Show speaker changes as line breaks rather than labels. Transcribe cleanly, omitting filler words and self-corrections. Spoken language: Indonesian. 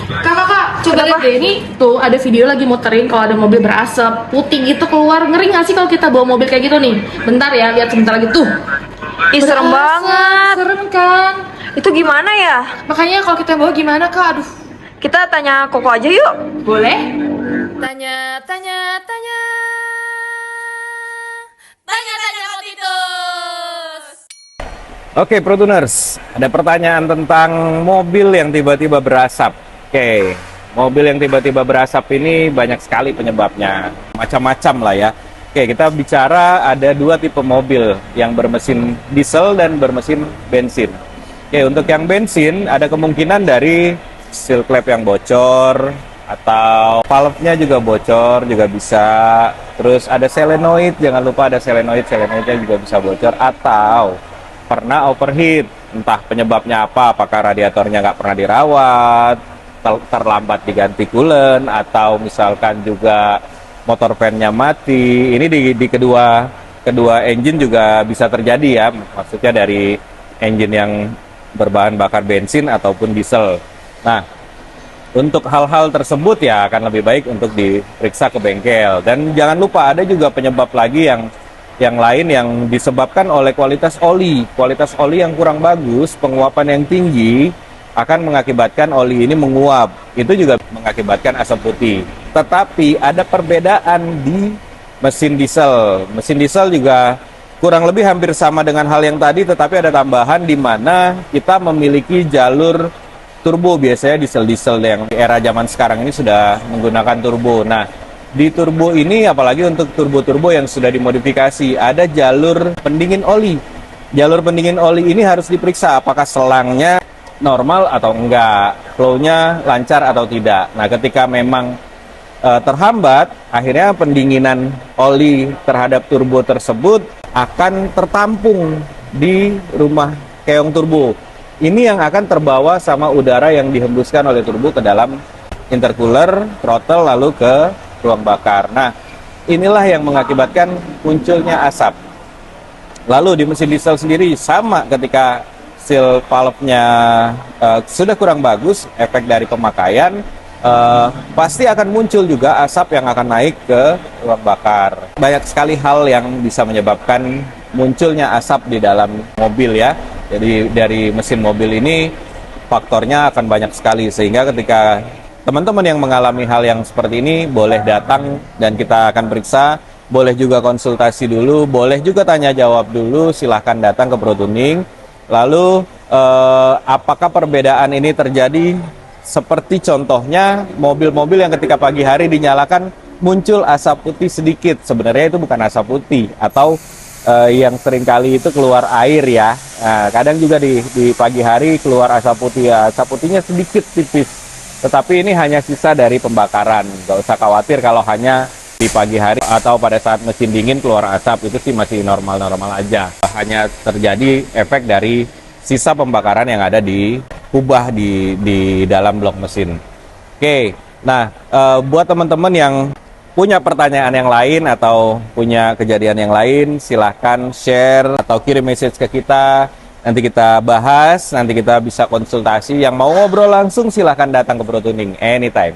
Kakak, coba lihat deh, ini tuh ada video lagi muterin kalau ada mobil berasap putih gitu keluar. Ngeri nggak sih kalau kita bawa mobil kayak gitu nih? Bentar ya, lihat sebentar lagi tuh.
Ih, serem
Berasap,
banget.
serem kan?
Itu gimana ya?
Makanya kalau kita bawa gimana kak? Aduh,
Kita tanya Koko aja yuk.
boleh?
Tanya, tanya, tanya. Tanya, tanya Kotitus.
Oke, Protuners, ada pertanyaan tentang mobil yang tiba-tiba berasap. Oke, mobil yang tiba-tiba berasap ini banyak sekali penyebabnya, macam-macam lah ya. Oke, kita bicara ada dua tipe mobil, yang bermesin diesel dan bermesin bensin. Oke, untuk yang bensin ada kemungkinan dari seal clamp yang bocor, atau valve-nya juga bocor juga bisa. Terus ada solenoid, jangan lupa ada solenoidnya juga bisa bocor, atau pernah overheat, entah penyebabnya apa, apakah radiatornya nggak pernah dirawat, terlambat diganti coolant, atau misalkan juga motor fan-nya mati. Ini di kedua engine juga bisa terjadi ya, maksudnya dari engine yang berbahan bakar bensin ataupun diesel. Nah, untuk hal-hal tersebut ya akan lebih baik untuk diperiksa ke bengkel. Dan jangan lupa ada juga penyebab lagi yang lain yang disebabkan oleh kualitas oli. Kualitas oli yang kurang bagus, penguapan yang tinggi akan mengakibatkan oli ini menguap. Itu juga mengakibatkan asap putih. Tetapi ada perbedaan di mesin diesel. Mesin diesel juga kurang lebih hampir sama dengan hal yang tadi, tetapi ada tambahan di mana kita memiliki jalur turbo. Biasanya diesel-diesel yang di era zaman sekarang ini sudah menggunakan turbo. Nah, di turbo ini, apalagi untuk turbo-turbo yang sudah dimodifikasi, ada jalur pendingin oli. Jalur pendingin oli ini harus diperiksa apakah selangnya normal atau enggak, flow-nya lancar atau tidak. Nah, ketika memang terhambat, akhirnya pendinginan oli terhadap turbo tersebut akan tertampung di rumah keong turbo. Ini yang akan terbawa sama udara yang dihembuskan oleh turbo ke dalam intercooler, throttle, lalu ke ruang bakar. Nah, inilah yang mengakibatkan munculnya asap. Lalu di mesin diesel sendiri sama, ketika seal valve-nya sudah kurang bagus, efek dari pemakaian, pasti akan muncul juga asap yang akan naik ke ruang bakar. Banyak sekali hal yang bisa menyebabkan munculnya asap di dalam mobil ya. Jadi dari mesin mobil ini faktornya akan banyak sekali, sehingga ketika teman-teman yang mengalami hal yang seperti ini boleh datang dan kita akan periksa, boleh juga konsultasi dulu, boleh juga tanya jawab dulu, silahkan datang ke ProTuning. Lalu apakah perbedaan ini terjadi? Seperti contohnya mobil-mobil yang ketika pagi hari dinyalakan muncul asap putih sedikit, sebenarnya itu bukan asap putih, atau yang seringkali itu keluar air ya. Nah, kadang juga di pagi hari keluar asap putih ya, asap putihnya sedikit tipis. Tetapi ini hanya sisa dari pembakaran. Gak usah khawatir kalau hanya di pagi hari atau pada saat mesin dingin keluar asap, itu sih masih normal-normal aja. Hanya terjadi efek dari sisa pembakaran yang ada di kubah di dalam blok mesin. Oke, nah buat teman-teman yang punya pertanyaan yang lain atau punya kejadian yang lain, silahkan share atau kirim message ke kita. Nanti kita bahas, nanti kita bisa konsultasi. Yang mau ngobrol langsung silahkan datang ke ProTuning anytime.